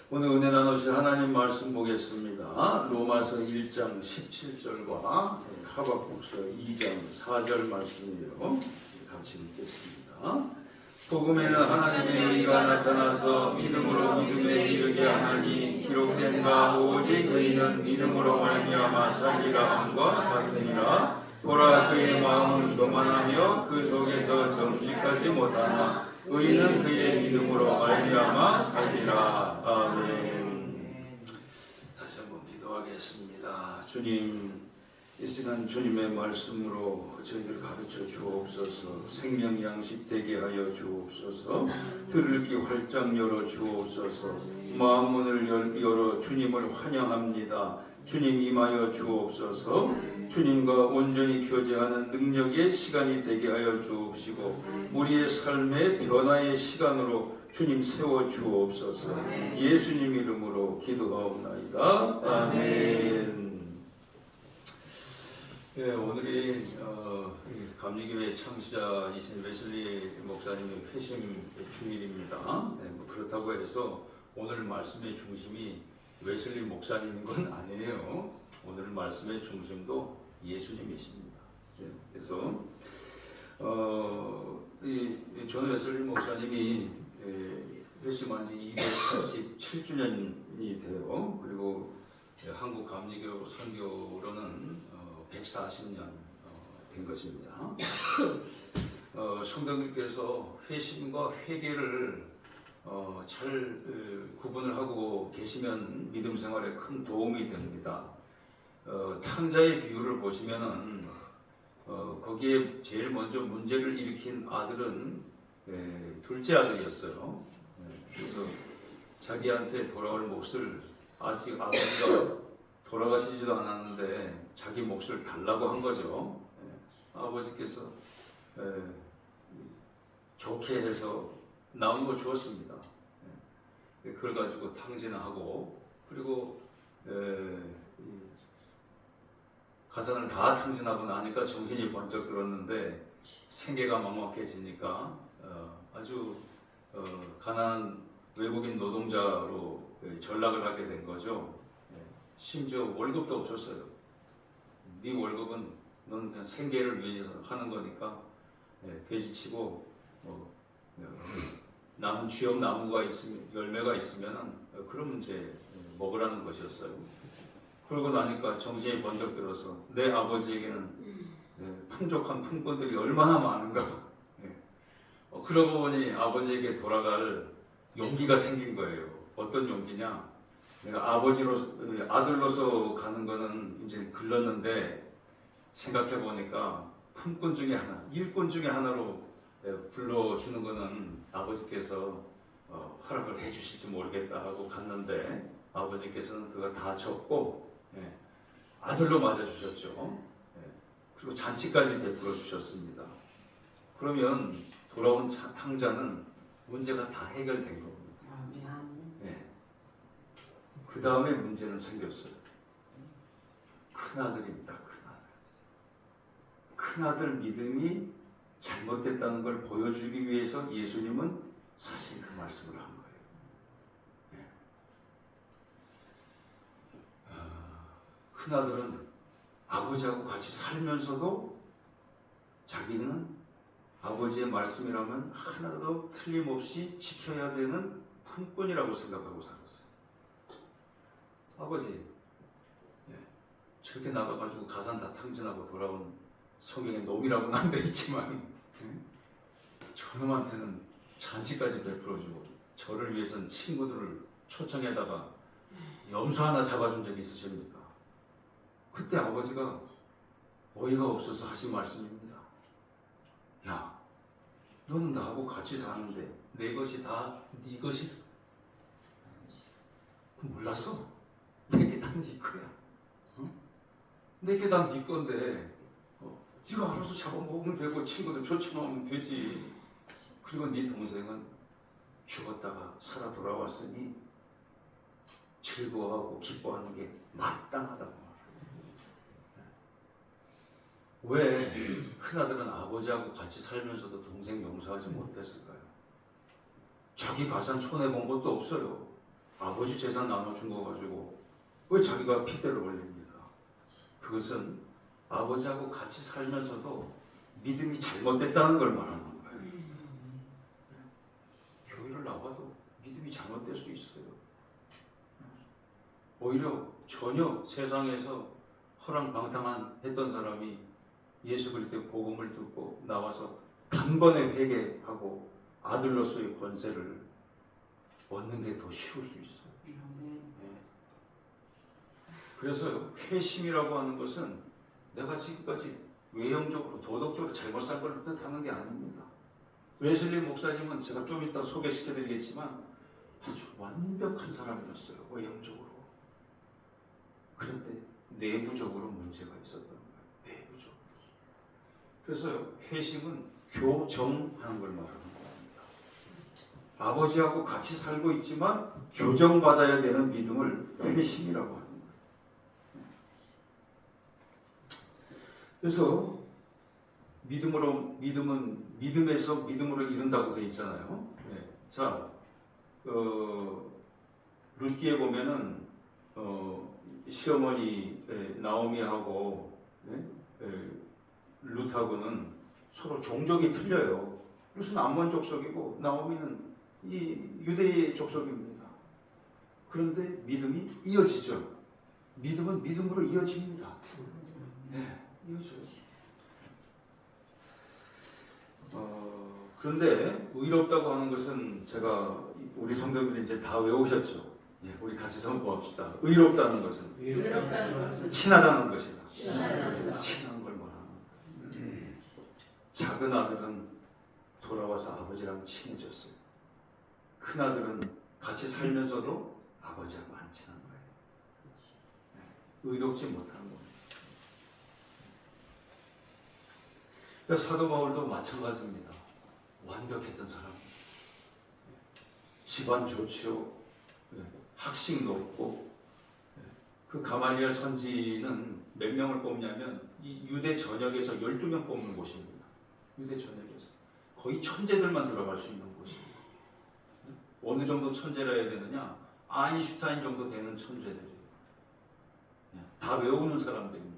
오늘 은혜 나누실 하나님 말씀 보겠습니다. 로마서 1장 17절과 하박국서 2장 4절 말씀이요. 같이 읽겠습니다. 복음에는 하나님의 의가 나타나서 믿음으로 믿음에 이르게 하나니 기록된 바 오직 의인은 믿음으로 말미암아 살리라 함과 같으니라. 보라 그의 마음은 교만하며 그 속에서 정직하지 못하나 의인은 그의 믿음으로 말미암아 살리라. 아멘. 다시 한번 기도하겠습니다. 주님, 이 시간 주님의 말씀으로 저희를 가르쳐 주옵소서. 생명 양식 되게 하여 주옵소서. 들을 귀 활짝 열어 주옵소서. 마음 문을 열어 주님을 환영합니다. 주님 임하여 주옵소서. 주님과 온전히 교제하는 능력의 시간이 되게 하여 주옵시고 우리의 삶의 변화의 시간으로 주님 세워 주옵소서. 예수님 이름으로 기도하옵나이다. 아멘. 네, 오늘이 감리교회 창시자이신 웨슬리 목사님의 회심 주일입니다. 네, 그렇다고 해서 오늘 말씀의 중심이 웨슬리 목사님인 건 아니에요. 오늘 말씀의 중심도 예수님이십니다. 네, 그래서 존 웨슬리 목사님이 회심한 지 287주년이 돼요. 그리고 한국 감리교 선교로는 140년 된 것입니다. 성도님께서 회심과 회개를 잘 구분을 하고 계시면 믿음 생활에 큰 도움이 됩니다. 탕자의 비유를 보시면은 거기에 제일 먼저 문제를 일으킨 아들은 둘째 아들이었어요. 그래서 자기한테 돌아올 몫을 아직 아버지가 돌아가시지도 않았는데 자기 몫을 달라고 한 거죠. 아버지께서 좋게 해서 남은 거 주었습니다. 그걸 가지고 탕진하고 그리고 가산을 다 탕진하고 나니까 정신이 번쩍 들었는데 생계가 막막해지니까 아주 가난한 외국인 노동자로 전락을 하게 된 거죠. 심지어 월급도 없었어요. 네 월급은 넌 그냥 생계를 위해서 하는 거니까 돼지치고 남은 쥐업 나무가 있으면 열매가 있으면은 그러면 이제 먹으라는 것이었어요. 그러고 나니까 정신이 번쩍 들어서 내 아버지에게는 풍족한 품꾼들이 얼마나 많은가. 그러고 보니 아버지에게 돌아갈 용기가 생긴 거예요. 어떤 용기냐? 내가 아들로서 가는 거는 이제 글렀는데 생각해 보니까 품꾼 중에 하나, 일꾼 중에 하나로 불러주는 거는 아버지께서 허락을 해주실지 모르겠다 하고 갔는데 아버지께서는 그거 다 적고 아들로 맞아주셨죠. 그리고 잔치까지 베풀어 주셨습니다. 그러면 돌아온 탕자는 문제가 다 해결된 겁니다. 그 다음에 문제는 생겼어요. 큰아들입니다. 큰아들 믿음이 잘못됐다는 걸 보여주기 위해서 예수님은 사실 그 말씀을 한 거예요. 큰아들은 아버지하고 같이 살면서도 자기는 아버지의 말씀이라면 하나도 틀림없이 지켜야 되는 품꾼이라고 생각하고 살았어요. 아버지, 저렇게 나가가지고 가산 다 탕진하고 돌아온 성경에 놈이라고는 안 돼 있지만 저놈한테는 잔치까지 베풀어주고 저를 위해서는 친구들을 초청해다가 염소 하나 잡아준 적이 있으십니까? 그때 아버지가 어이가 없어서 하신 말씀입니다. 야, 너는 나하고 같이 사는데 내 것이 다 네 것이 몰랐어? 내게 다 네 거야. 내게 다 네 건데 네가 알아서 잡아먹으면 되고 친구들 초청하면 되지. 그리고 네 동생은 죽었다가 살아 돌아왔으니 즐거워하고 기뻐하는 게 마땅하다고 말해요. 왜 큰아들은 아버지하고 같이 살면서도 동생 용서하지 못했을까요? 자기 가산 손해본 것도 없어요. 아버지 재산 나눠준 거 가지고 왜 자기가 핏대를 올립니까? 그것은 아버지하고 같이 살면서도 믿음이 잘못됐다는 걸 말하는 거예요. 교회를 나와도 믿음이 잘못될 수 있어요. 오히려 전혀 세상에서 허랑방탕한 했던 사람이 예수 그리스도의 복음을 듣고 나와서 단번에 회개하고 아들로서의 권세를 얻는 게 더 쉬울 수 있어요. 네. 그래서 회심이라고 하는 것은 내가 지금까지 외형적으로 도덕적으로 잘못 산 걸 뜻하는 게 아닙니다. 웨슬리 목사님은 제가 좀 이따 소개시켜드리겠지만 아주 완벽한 사람이었어요. 외형적으로. 그런데 내부적으로 문제가 있었던 거예요. 내부적으로. 그래서 회심은 교정하는 걸 말하는 겁니다. 아버지하고 같이 살고 있지만 교정받아야 되는 믿음을 회심이라고 하는 거예요. 그래서 믿음은 믿음에서 믿음으로 이룬다고 되어 있잖아요. 네. 자, 룻기에 보면은 시어머니 나오미하고 룻하고는 서로 종족이 틀려요. 룻은 암몬 족속이고 나오미는 이 유대 족속입니다. 그런데 믿음이 이어지죠. 믿음은 믿음으로 이어집니다. 네, 이어져요. 그런데 의롭다고 하는 것은 제가 우리 성도님들이 이제 다 외우셨죠. 예, 우리 같이 선포합시다. 의롭다는 것은 친하다는 것이다. 친한 걸 말하는. 작은 아들은 돌아와서 아버지랑 친해졌어요. 큰 아들은 같이 살면서도 아버지하고 안 친한 거예요. 의롭지 못하는 겁니다. 그래서 사도 바울도 마찬가지입니다. 완벽했던 사람. 집안 좋지요. 학식 높고. 그 가말리엘 선지는 몇 명을 뽑냐면 이 유대 전역에서 12명 뽑는 곳입니다. 유대 전역에서. 거의 천재들만 들어갈 수 있는 곳입니다. 어느 정도 천재라 해야 되느냐? 아인슈타인 정도 되는 천재들이에요. 다 외우는 사람들입니다.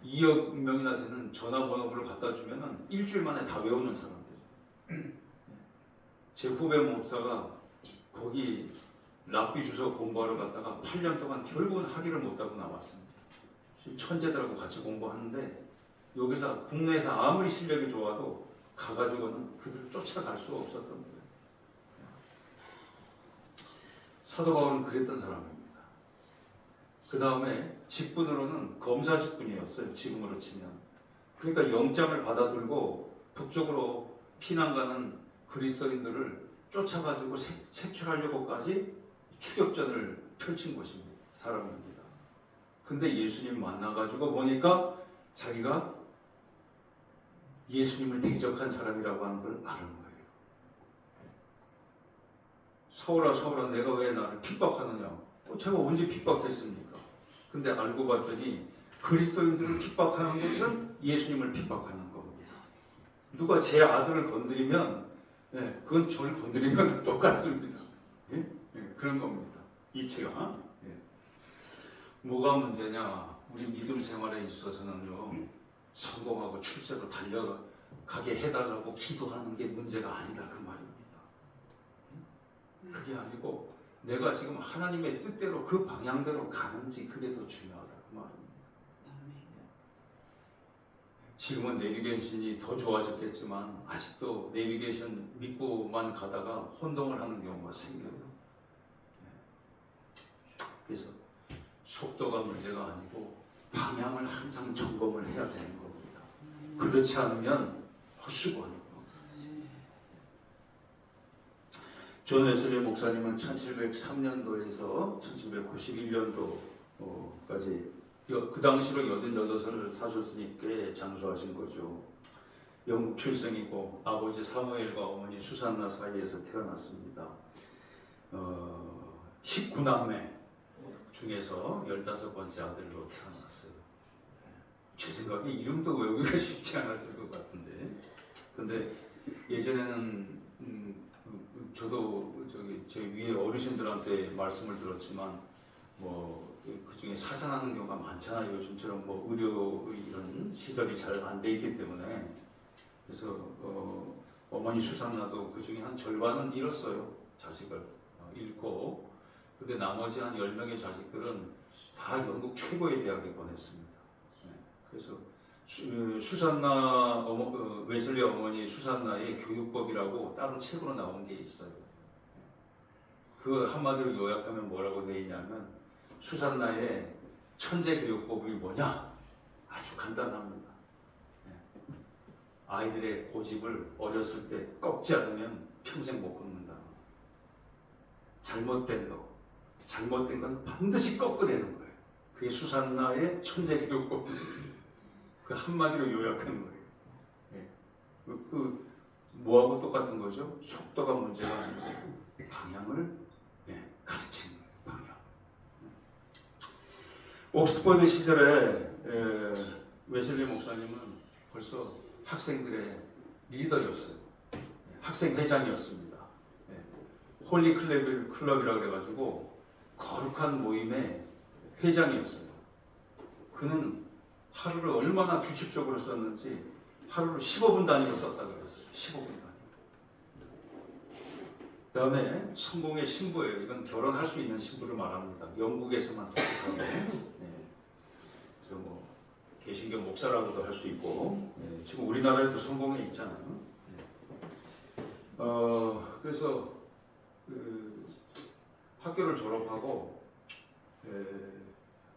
2억 명이나 되는 전화번호를 갖다 주면은 일주일 만에 다 외우는 사람들. 제 후배 목사가 거기 랍비 주소 공부하러 갔다가 8년 동안 결국은 학위를 못하고 나왔습니다. 천재들하고 같이 공부하는데 여기서 국내에서 아무리 실력이 좋아도 가가지고는 그들을 쫓아갈 수가 없었던 거예요. 사도 바울은 그랬던 사람입니다. 그 다음에 직분으로는 검사 직분이었어요. 지금으로 치면. 그러니까 영장을 받아들고 북쪽으로 피난 가는 그리스도인들을 쫓아가지고 색출하려고까지 추격전을 펼친 것입니다. 사람입니다. 근데 예수님 만나가지고 보니까 자기가 예수님을 대적한 사람이라고 하는 걸 아는 거예요. 사울아 사울아 내가 왜 나를 핍박하느냐. 제가 언제 핍박했습니까? 근데 알고 봤더니 그리스도인들을 핍박하는 것은 예수님을 핍박하는 겁니다. 누가 제 아들을 건드리면 그건 저를 건드린 거랑 똑같습니다. 그런 겁니다. 이치가. 뭐가 문제냐? 우리 믿음 생활에 있어서는요. 성공하고 출세로 달려가게 해달라고 기도하는 게 문제가 아니다 그 말입니다. 그게 아니고 내가 지금 하나님의 뜻대로 그 방향대로 가는지 그게 더 중요하다 그 말입니다. 지금은 내비게이션이 더 좋아졌겠지만 아직도 내비게이션 믿고만 가다가 혼동을 하는 경우가 생겨요. 그래서 속도가 문제가 아니고 방향을 항상 점검을 해야 되는 겁니다. 그렇지 않으면 헛수고하는 존 웨슬리 목사님은 1703년도에서 1791년도까지 그 당시로 88을 사셨으니 꽤 장수하신 거죠. 영국 출생이고 아버지 사무엘과 어머니 수산나 사이에서 태어났습니다. 19남매 중에서 15번째 아들로 태어났어요. 제 생각에 이름도 외우기가 쉽지 않았을 것 같은데 근데 예전에는 저도 제 위에 어르신들한테 말씀을 들었지만 그 중에 사산하는 경우가 많잖아요. 요즘처럼 의료 이런 시설이 잘 안 돼 있기 때문에. 그래서 어머니 수산나도 그 중에 한 절반은 잃었어요. 자식을 잃고. 근데 나머지 한 10명의 자식들은 다 영국 최고의 대학에 보냈습니다. 네. 그래서 수산나 웨슬리 어머니 수산나의 교육법이라고 따로 책으로 나온 게 있어요. 그 한마디로 요약하면 뭐라고 되어 있냐면 수산나의 천재 교육법이 뭐냐? 아주 간단합니다. 아이들의 고집을 어렸을 때 꺾지 않으면 평생 못 꺾는다. 잘못된 건 반드시 꺾어내는 거예요. 그게 수산나의 천재 교육법. 그 한마디로 요약하는 거예요. 뭐하고 똑같은 거죠? 속도가 문제가 아니고 방향을 가르치는 방향. 옥스퍼드 시절에 웨슬리 목사님은 벌써 학생들의 리더였어요. 학생 회장이었습니다. 홀리 클럽이라고 그래가지고 거룩한 모임의 회장이었어요. 그는 하루를 얼마나 규칙적으로 썼는지 하루를 15분 단위로 썼다고 그랬어요. 15분 단위. 그 다음에 성공의 신부예요. 이건 결혼할 수 있는 신부를 말합니다. 영국에서만 독특하게. 그래서 개신교 목사라고도 할 수 있고, 지금 우리나라에도 성공에 있잖아요. 그래서 학교를 졸업하고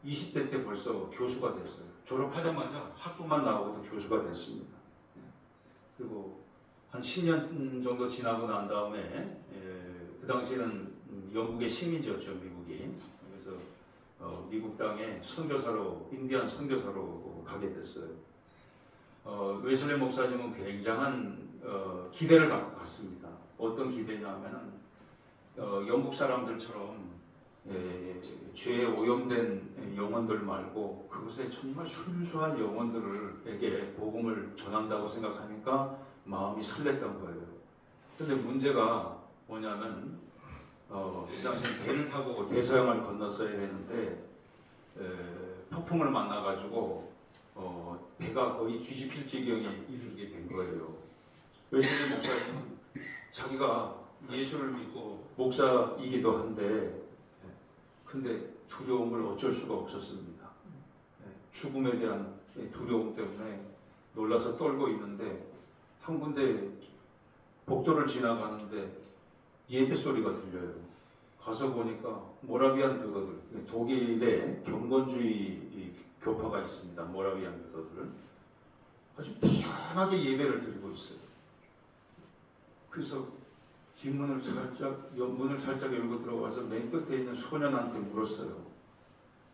20대 때 벌써 교수가 됐어요. 졸업하자마자 학부만 나오고도 교수가 됐습니다. 그리고 한 10년 정도 지나고 난 다음에 그 당시에는 영국의 식민지였죠, 미국이. 그래서 미국 땅에 선교사로, 인디안 선교사로 가게 됐어요. 웨슬리 목사님은 굉장한 기대를 갖고 갔습니다. 어떤 기대냐면은 영국 사람들처럼 죄에 오염된 영혼들 말고 그곳에 정말 순수한 영혼들에게 복음을 전한다고 생각하니까 마음이 설렜던 거예요. 근데 문제가 뭐냐면 이 당시에 배를 타고 대서양을 건넜어야 되는데 폭풍을 만나가지고 배가 거의 뒤집힐 지경에 이르게 된 거예요. 웨슬리 목사님은 자기가 예수를 믿고 목사이기도 한데 근데 두려움을 어쩔 수가 없었습니다. 죽음에 대한 두려움 때문에 놀라서 떨고 있는데 한 군데 복도를 지나가는데 예배 소리가 들려요. 가서 보니까 모라비안 교도들, 독일의 경건주의 교파가 있습니다. 모라비안 교도들은 아주 태연하게 예배를 드리고 있어요. 그래서 뒷문을 문을 살짝 열고 들어가서 맨 끝에 있는 소년한테 물었어요.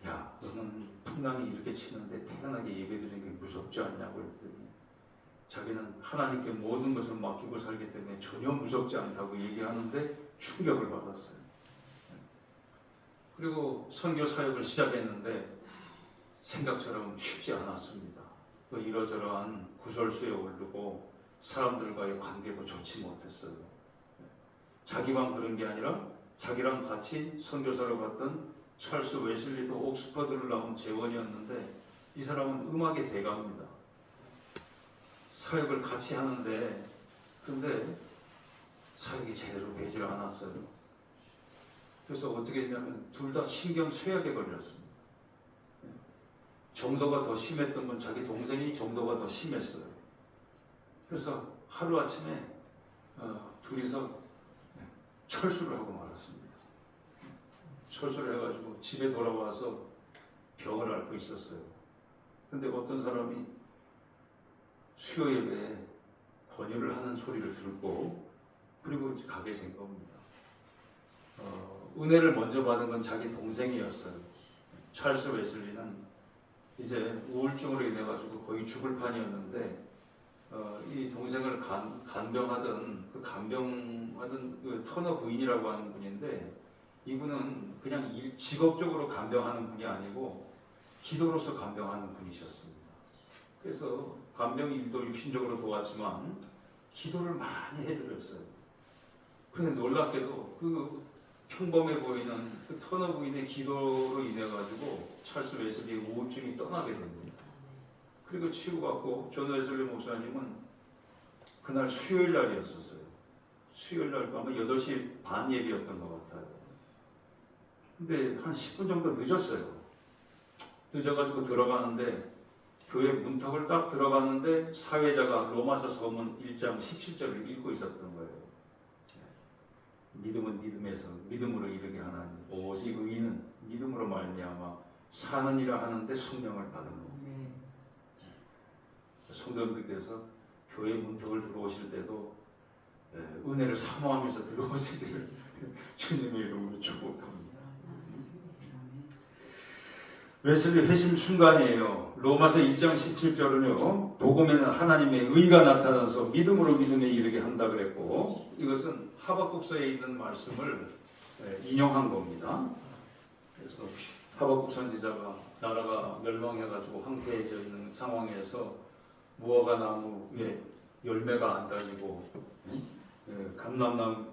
야, 너는 풍랑이 이렇게 치는데 태연하게 예배드리는 게 무섭지 않냐고 했더니 자기는 하나님께 모든 것을 맡기고 살기 때문에 전혀 무섭지 않다고 얘기하는데 충격을 받았어요. 그리고 선교 사역을 시작했는데 생각처럼 쉽지 않았습니다. 또 이러저러한 구설수에 오르고 사람들과의 관계도 좋지 못했어요. 자기만 그런 게 아니라 자기랑 같이 선교사로 갔던 찰스 웨슬리도 옥스퍼드를 나온 재원이었는데 이 사람은 음악의 대가입니다. 사역을 같이 하는데 근데 사역이 제대로 되질 않았어요. 그래서 어떻게 했냐면 둘 다 신경쇠약에 걸렸습니다. 정도가 더 심했던 건 자기 동생이 정도가 더 심했어요. 그래서 하루아침에 둘이서 철수를 하고 말았습니다. 철수를 해가지고 집에 돌아와서 병을 앓고 있었어요. 근데 어떤 사람이 수요 예배에 권유를 하는 소리를 듣고 그리고 가게 된 겁니다. 은혜를 먼저 받은 건 자기 동생이었어요. 찰스 웨슬리는 이제 우울증으로 인해가지고 거의 죽을 판이었는데 이 동생을 간병하던 그 터너 부인이라고 하는 분인데 이분은 그냥 직업적으로 간병하는 분이 아니고 기도로서 간병하는 분이셨습니다. 그래서 간병 일도 육신적으로 도왔지만 기도를 많이 해드렸어요. 그런데 놀랍게도 그 평범해 보이는 그 터너 부인의 기도로 인해 가지고 찰스 웨슬리의 우울증이 떠나게 됩니다. 그리고 치유받고 존 웨슬리 목사님은 그날 수요일 날이었었어요. 수요일 날 아마 8시 반 예배였던 것 같아요. 근데 한 10분 정도 늦었어요. 늦어가지고 들어가는데 교회 문턱을 딱 들어가는데 사회자가 로마서 서문 1장 17절을 읽고 있었던 거예요. 믿음은 믿음에서 믿음으로 이르게 하나니 오직 의인은 믿음으로 말미암아 사느니라 하는데 성령을 받은 거. 성도님들께서 교회 문턱을 들어오실 때도 은혜를 사모하면서 들어오시기를 주님의 이름으로 축복합니다. 웨슬리 회심 순간이에요. 로마서 1장 17절은요. 복음에는 하나님의 의가 나타나서 믿음으로 믿음에 이르게 한다 그랬고 이것은 하박국서에 있는 말씀을 인용한 겁니다. 그래서 하박국 선지자가 나라가 멸망해가지고 황폐해져 있는 상황에서 무화과 나무에 열매가 안 달리고 감람나무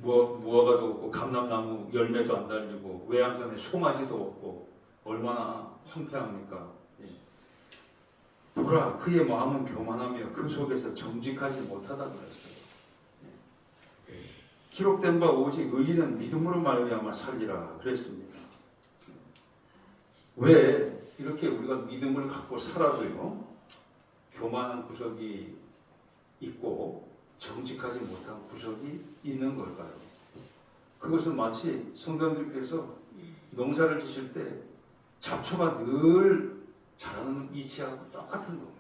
무화과도 없고 감람나무 열매도 안 달리고 외양간에 송아지도 없고 얼마나 황폐합니까? 보라 그의 마음은 교만하며 그 속에서 정직하지 못하다 그랬어요. 기록된 바 오직 의인은 믿음으로 말미암아 살리라 그랬습니다. 왜 이렇게 우리가 믿음을 갖고 살아도요 교만한 구석이 있고 정직하지 못한 구석이 있는 걸까요? 그것은 마치 성도님들께서 농사를 지실 때 잡초가 늘 자라는 이치하고 똑같은 겁니다.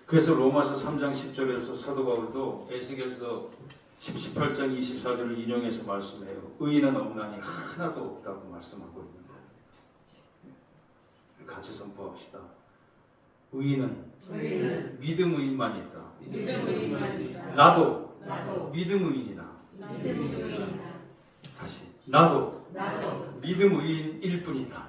그래서 로마서 3장 10절에서 사도 바울도 에스겔서 18장 24절을 인용해서 말씀해요. 의인은 없나니 하나도 없다고 말씀하고 있는 거예요. 같이 선포합시다. 의인은 믿음 의인만 있다. 나도 믿음 의인이다. 다시 나도 믿음 의인일 뿐이다.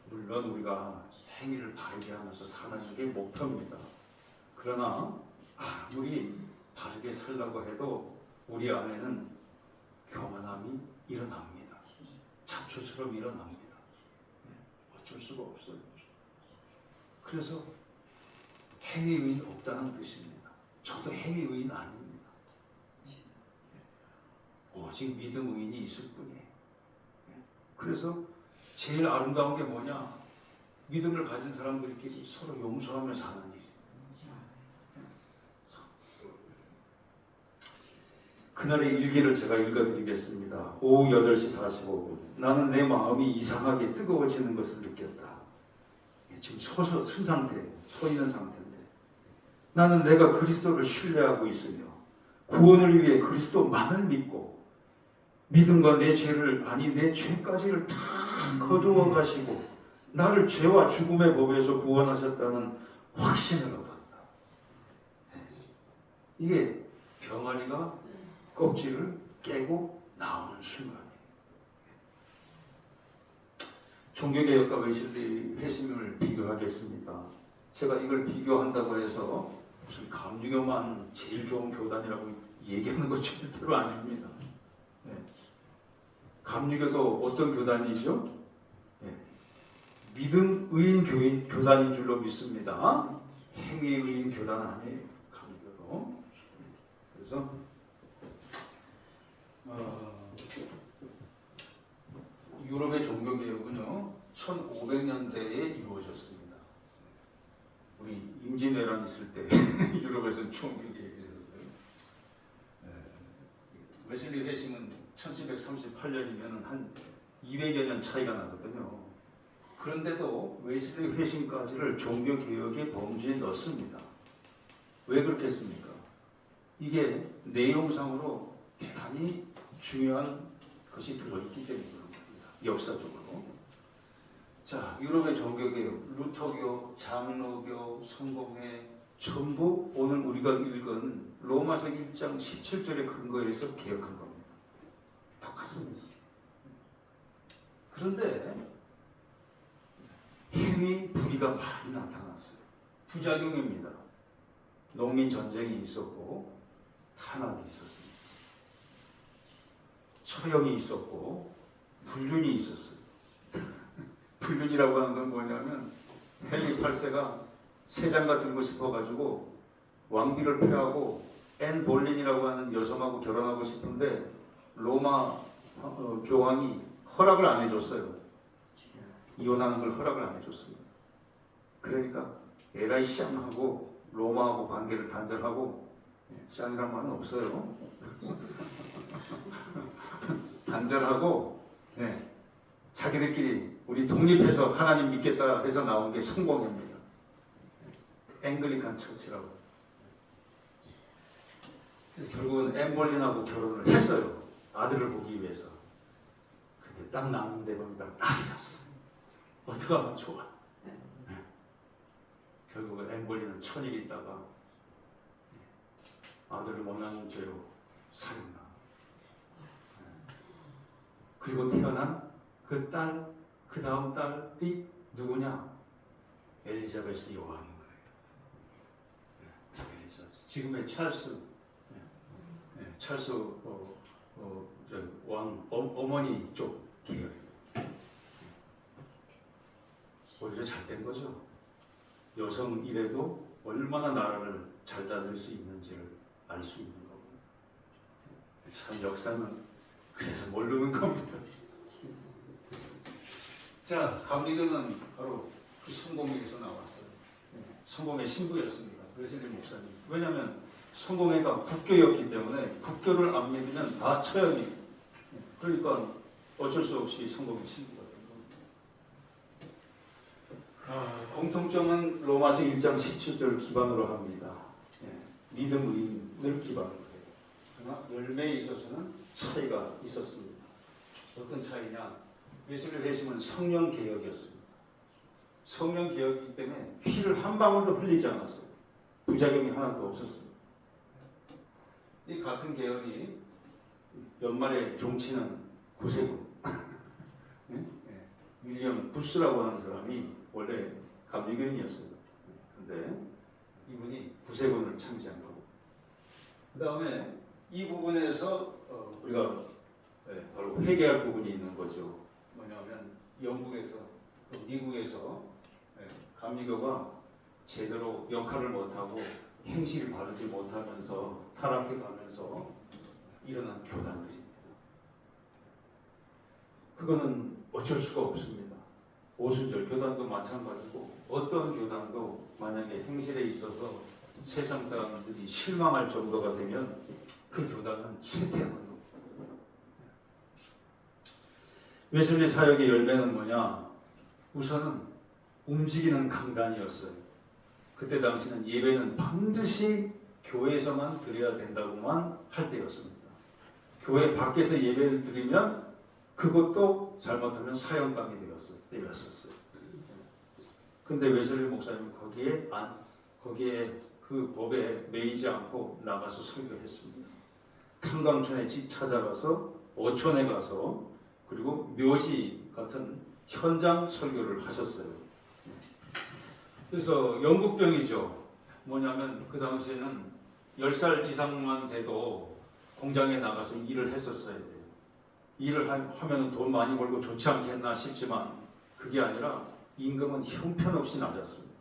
물론 우리가 행위를 바르게 하면서 사는 게 목표입니다. 그러나 아무리 바르게 살려고 해도 우리 안에는 교만함이 일어납니다. 잡초처럼 일어납니다. 어쩔 수가 없어요. 그래서 행위의인 없다는 뜻입니다. 저도 행위의인 아닙니다. 오직 믿음 의인이 있을 뿐이에요. 그래서 제일 아름다운 게 뭐냐? 믿음을 가진 사람들끼리 서로 용서하며 사는 일. 그날의 일기를 제가 읽어드리겠습니다. 오후 8시 45분. 나는 내 마음이 이상하게 뜨거워지는 것을 느꼈다. 지금 서서 쓴 상태, 서 있는 상태인데 나는 내가 그리스도를 신뢰하고 있으며 구원을 위해 그리스도만을 믿고 믿음과 내 죄를 내 죄까지를 다 거두어 가시고 나를 죄와 죽음의 법에서 구원하셨다는 확신을 얻었다. 이게 병아리가 껍질을 깨고 나오는 순간이에요. 종교개혁과 웨슬리 회심을 비교하겠습니다. 제가 이걸 비교한다고 해서 무슨 감리교만 제일 좋은 교단이라고 얘기하는 것 절대로 아닙니다. 감리교도 어떤 교단이죠? 믿음 의인 교단인 줄로 믿습니다. 행위 의인 교단 아니에요. 감리교도. 그래서 유럽의 종교개혁은요 1500년대에 이루어졌습니다. 우리 임진왜란 있을 때 유럽에서는 종교개혁이 있었어요. 웨슬리 회심은 1738년이면 한 200여 년 차이가 나거든요. 그런데도 웨슬리 회심까지를 종교개혁의 범주에 넣습니다. 왜 그렇겠습니까? 이게 내용상으로 대단히 중요한 것이 들어있기 때문에 그런 겁니다. 역사적으로. 자, 유럽의 종교개혁, 루터교, 장로교, 성공회 전부 오늘 우리가 읽은 로마서 1장 17절의 근거에서 개혁한 겁니다. 똑같습니다. 그런데 행위 불의가 많이 나타났어요. 부작용입니다. 농민 전쟁이 있었고 탄압이 있었습니다. 처형이 있었고 불륜이 있었어요. 불륜이라고 하는 건 뭐냐면 헨리 8세가 세 장가 들고 싶어가지고 왕비를 패하고 앤 볼린이라고 하는 여성하고 결혼하고 싶은데 로마 교황이 허락을 안 해줬어요. 이혼하는 걸 허락을 안 해줬습니다. 그러니까 에라이 쌍하고 로마하고 관계를 단절하고, 쌍이란 말은 없어요. 단절하고, 자기들끼리 우리 독립해서 하나님 믿겠다 해서 나온 게 성공입니다. 앵글리칸 처치라고. 그래서 결국은 엠볼린하고 결혼을 했어요. 아들을 보기 위해서. 근데 딱 낳는데 보니까 딸이 났어. 어떻게 하면 좋아? 결국은 엠볼린은 천일 있다가 아들을 못 낳는 죄로 살인나. 그리고 태어난 그 딸, 그 다음 딸이 누구냐? 엘리자베스 여왕인 거예요. 지금의 찰스, 찰스 어머니 쪽 계열입니다. 오히려 잘된 거죠. 여성 이래도 얼마나 나라를 잘 다룰 수 있는지를 알 수 있는 거고. 참 역사는 그래서 모르는 겁니다. 자, 감리교는 바로 그 성공회에서 나왔어요. 성공회 신부였습니다. 웨슬리 목사님. 왜냐하면 성공회가 국교였기 때문에 국교를 안 믿으면 다 처형이에요. 그러니까 어쩔 수 없이 성공회 신부가 된 겁니다. 공통점은 로마서 1장 17절을 기반으로 합니다. 믿음을 기반으로 해요. 그러나 열매에 있어서는 차이가 있었습니다. 어떤 차이냐? 웨슬리 회심은 성령 개혁이었습니다. 성령 개혁이기 때문에 피를 한 방울도 흘리지 않았어요. 부작용이 하나도 없었습니다. 이 같은 계열이 연말에 종치는 구세군 윌리엄 부스라고 하는 사람이 원래 감리교인이었어요. 근데 이분이 구세군을 창시한 거고, 그 다음에 이 부분에서 우리가 바로 회개할 부분이 있는 거죠. 뭐냐면 영국에서 또 미국에서 감리교가 제대로 역할을 못하고 행실이 바르지 못하면서 타락해 가면서 일어난 교단들입니다. 그거는 어쩔 수가 없습니다. 오순절 교단도 마찬가지고, 어떤 교단도 만약에 행실에 있어서 세상 사람들이 실망할 정도가 되면 그 교단은 실패하는 겁니다. 웨슬리 사역의 열매는 뭐냐? 우선은 움직이는 강단이었어요. 그때 당시는 예배는 반드시 교회에서만 드려야 된다고만 할 때였습니다. 교회 밖에서 예배를 드리면 그것도 잘못하면 사형감이 되었어요. 근데 웨슬리 목사님은 거기에 그 법에 매이지 않고 나가서 설교했습니다. 탄광촌에 찾아가서 어촌에 가서 그리고 묘지 같은 현장 설교를 하셨어요. 그래서 영국병이죠. 뭐냐면 그 당시에는 10살 이상만 돼도 공장에 나가서 일을 했었어야 돼요. 일을 하면 돈 많이 벌고 좋지 않겠나 싶지만 그게 아니라 임금은 형편없이 낮았습니다.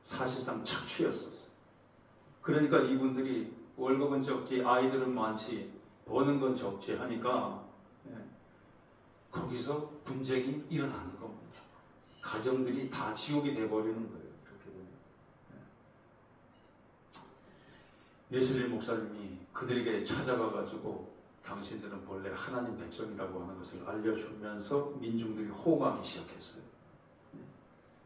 사실상 착취였었어요. 그러니까 이분들이 월급은 적지, 아이들은 많지, 버는 건 적지 하니까 거기서 분쟁이 일어나는 겁니다. 가정들이 다 지옥이 돼버리는 거예요. 그렇게 되면. 웨슬리 목사님이 그들에게 찾아가가지고 당신들은 본래 하나님 백성이라고 하는 것을 알려주면서 민중들이 호응하기 시작했어요.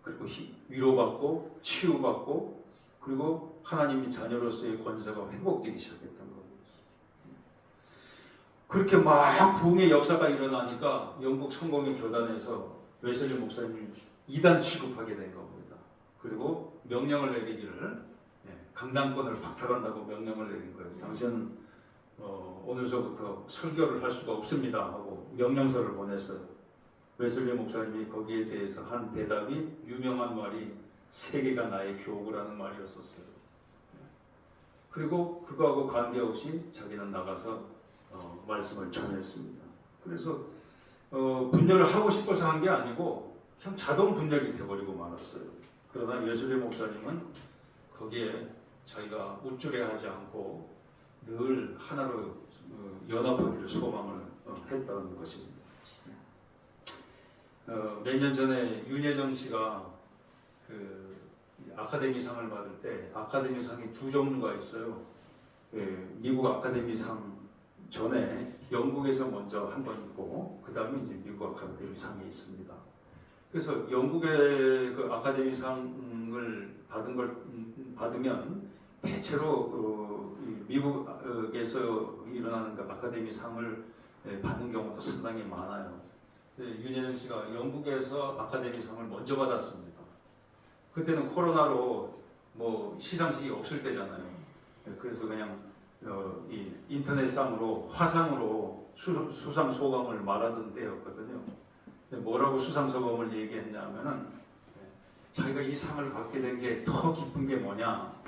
그리고 위로받고 치유받고 그리고 하나님의 자녀로서의 권세가 회복되기 시작했던 겁니다. 그렇게 막 부흥의 역사가 일어나니까 영국 성공의 교단에서 웨슬리 목사님을 이단 취급하게 된 겁니다. 그리고 명령을 내리기를 강당권을 박탈한다고 명령을 내린 거예요. 당신은 오늘서부터 설교를 할 수가 없습니다 하고 명령서를 보냈어요. 웨슬리 목사님이 거기에 대해서 한 대답이 유명한 말이 세계가 나의 교구라는 말이었었어요. 그리고 그거하고 관계없이 자기는 나가서 말씀을 전했습니다. 그래서 분열을 하고 싶어서 한 게 아니고 그냥 자동 분열이 돼버리고 말았어요. 그러나 예술의 목사님은 거기에 자기가 우쭐해하지 않고 늘 하나로 연합하기를 소망을 했다는 것입니다. 몇 년 전에 윤여정 씨가 그 아카데미상을 받을 때 아카데미상이 두 종류가 있어요. 미국 아카데미상 전에 영국에서 먼저 한 번 있고 그 다음에 이제 미국 아카데미상이 있습니다. 그래서 영국의 그 아카데미상을 받으면 대체로 미국에서 일어나는 그 아카데미상을 받는 경우도 상당히 많아요. 윤여정 씨가 영국에서 아카데미상을 먼저 받았습니다. 그때는 코로나로 뭐 시상식이 없을 때잖아요. 그래서 그냥 이 인터넷상으로 화상으로 수상 소감을 말하던 때였거든요. 뭐라고 수상 소감을 얘기했냐면은 자기가 이 상을 받게 된 게 더 기쁜 게 뭐냐?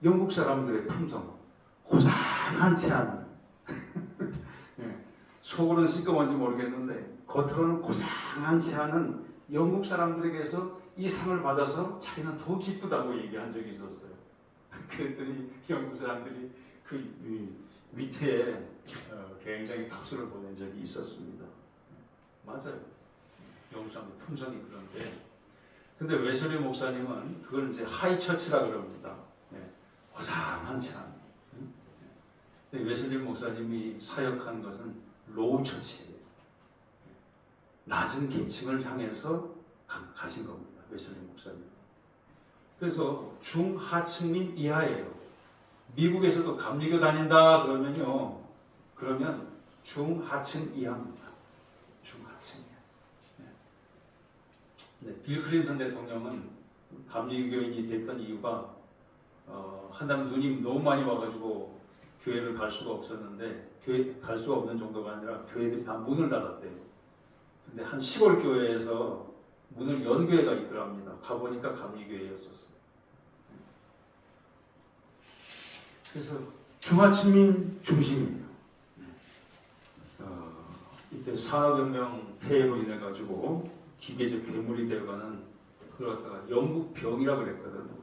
영국 사람들의 품성, 고상한치 않은 속으로는 시꺼먼지 모르겠는데 겉으로는 고상한치 않은 영국 사람들에게서 이 상을 받아서 자기는 더 기쁘다고 얘기한 적이 있었어요. 그랬더니 영국 사람들이 그 밑에 굉장히 박수를 보낸 적이 있었습니다. 맞아요. 영국 사람들 품성이 그런데, 근데 웨슬리 목사님은 그걸 이제 하이처치라 그럽니다. 고상한치 않은. 근데 웨슬리 목사님이 사역한 것은 로우 처치예요. 낮은 계층을 향해서 가신 겁니다. 웨슬리 목사님. 그래서 중하층민 이하예요. 미국에서도 감리교 다닌다 그러면요. 그러면 중하층 이하입니다. 중하층 이하. 네, 빌 클린턴 대통령은 감리교인이 됐던 이유가 한다면 눈이 너무 많이 와가지고 교회를 갈 수가 없었는데 교회 갈 수가 없는 정도가 아니라 교회들이 다 문을 닫았대요. 근데 한 시골 교회에서 문을 연 교회가 있더랍니다. 가보니까 감리교회였었어요. 그래서 중하층민 중심이에요. 이때 산업혁명 폐해로 인해 가지고 기계적 괴물이 되어가는 그걸 갖다가 영국병이라 그랬거든요.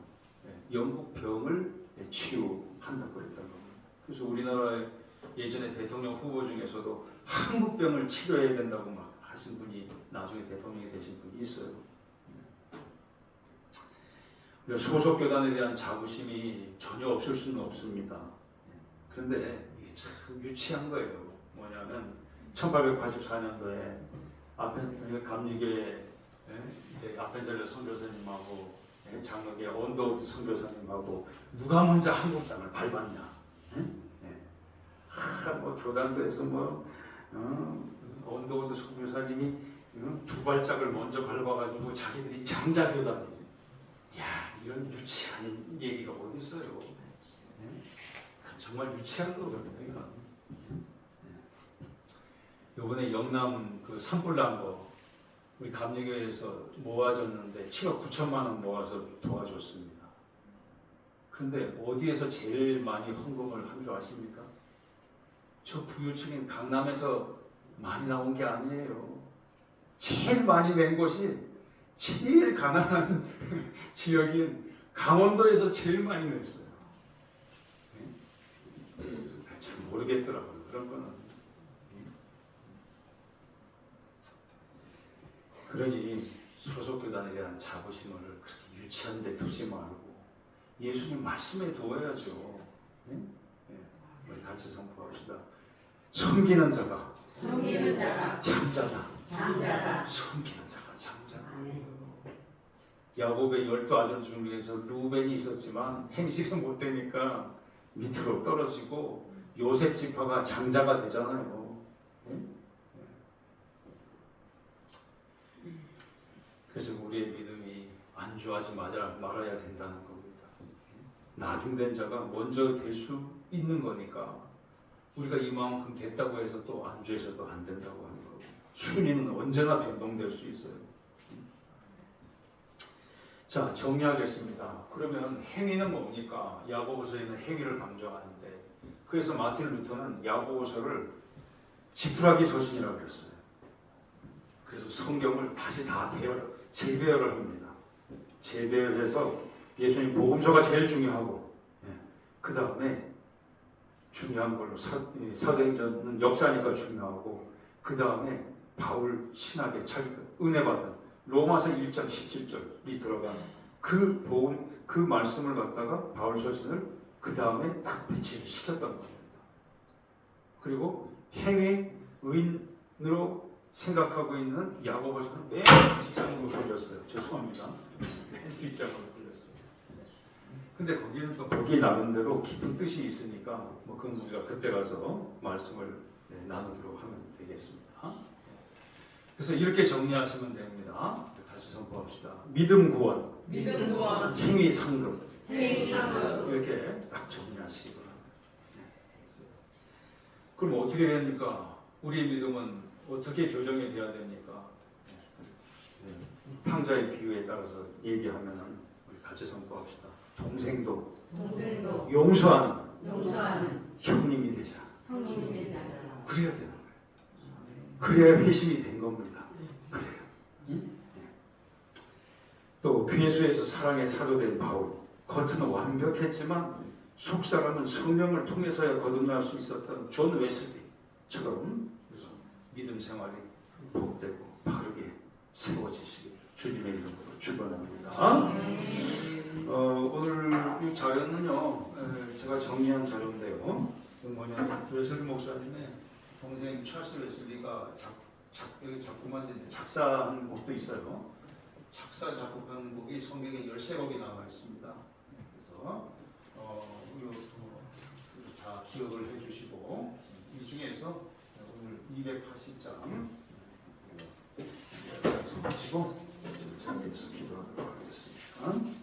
영국병을 치유한다고 그랬다는 겁니다. 그래서 우리나라의 예전에 대통령 후보 중에서도 한국병을 치료해야 된다고 막 하신 분이 나중에 대통령이 되신 분이 있어요. 소속 교단에 대한 자부심이 전혀 없을 수는 없습니다. 그런데 이게 참 유치한 거예요. 뭐냐면 1884년도에 감리교회 이제 아펜젤러 선교사님하고 장로계 언더우드 선교사님하고 누가 먼저 한국 땅을 밟았냐? 뭐 교단도에서 언더우드 선교사님이 두 발짝을 먼저 밟아가지고 자기들이 장자교단이에요. 야, 이런 유치한 얘기가 어디 있어요? 정말 유치한 거거든요. 이건. 이번에 영남 그 산불 난 거 우리 감리교회에서 모아줬는데 7억 9천만 원 모아서 도와줬습니다. 그런데 어디에서 제일 많이 헌금을 한 줄 아십니까? 저 부유층인 강남에서 많이 나온 게 아니에요. 제일 많이 낸 곳이 제일 가난한 지역인 강원도에서 제일 많이 냈어요. 참 모르겠더라고요. 그런 거는. 그러니 소속교단에 대한 자부심을 그렇게 유치한 데 두지 말고 예수님 말씀에 두어야죠. 우리 같이 선포합시다. 섬기는 자가 장자다. 섬기는 자가 장자다. 야곱의 12아들 중에서 루벤이 있었지만 행실이 못되니까 밑으로 떨어지고 요셉 지파가 장자가 되잖아요. 그래서 우리의 믿음이 안주하지 말아야 된다는 겁니다. 나중된 자가 먼저 될 수 있는 거니까 우리가 이만큼 됐다고 해서 또 안주해서도 안 된다고 하는 거고 순위는 언제나 변동될 수 있어요. 자, 정리하겠습니다. 그러면 행위는 뭡니까? 야고보서에는 행위를 강조하는데, 그래서 마틴 루터는 야고보서를 지푸라기 서신이라고 했어요. 그래서 성경을 다시 다 재배열을 합니다. 재배열해서 예수님 복음서가 제일 중요하고, 그 다음에 중요한 걸로 사도행전은 역사니까 중요하고, 그 다음에 바울 신학의 자기가 은혜 받은 로마서 1장 17절이 들어간 그 복음, 그 말씀을 갖다가 바울 서신을 그 다음에 딱 배치를 시켰던 겁니다. 그리고 행위 의인으로 생각하고 있는 야고보서는 맨 뒷장으로 돌렸어요. 죄송합니다. 맨 뒷장으로 돌렸어요. 근데 거기는 또 거기 나름대로 깊은 뜻이 있으니까 뭐 그건 우리가 그때 가서 말씀을 나누기로 하면 되겠습니다. 그래서 이렇게 정리하시면 됩니다. 다시 선포합시다. 믿음 구원, 행위 상급, 이렇게 딱 정리하시기 바랍니다. 그럼 어떻게 됩니까? 우리의 믿음은 어떻게 교정이 돼야 됩니까? 탕자의 비유에 따라서 얘기하면 우리 같이 선포합시다. 동생도 용서하는 형님이 되자. 그래야 되는 거예요. 그래야 회심이 된 겁니다. 그래요. 또 괴수에서 사랑의 사도된 바울, 겉은 완벽했지만 속사람은 성령을 통해서야 거듭날 수 있었던 존 웨슬리처럼 믿음 생활이 복되고 바르게 세워지시길 주님의 이름으로 축원합니다. 오늘 이 자료는요, 제가 정리한 자료인데요. 뭐냐면 웨슬리 목사님의 동생 찰스 웨슬리가 작품한 작사한 곡도 있어요. 작사 작곡한 곡이 성경에 13곡이 나와 있습니다. 그래서 다 기억을 해주시고 이 중에서 오늘 280장 하시고 자리에서 기도하도록 하겠습니다.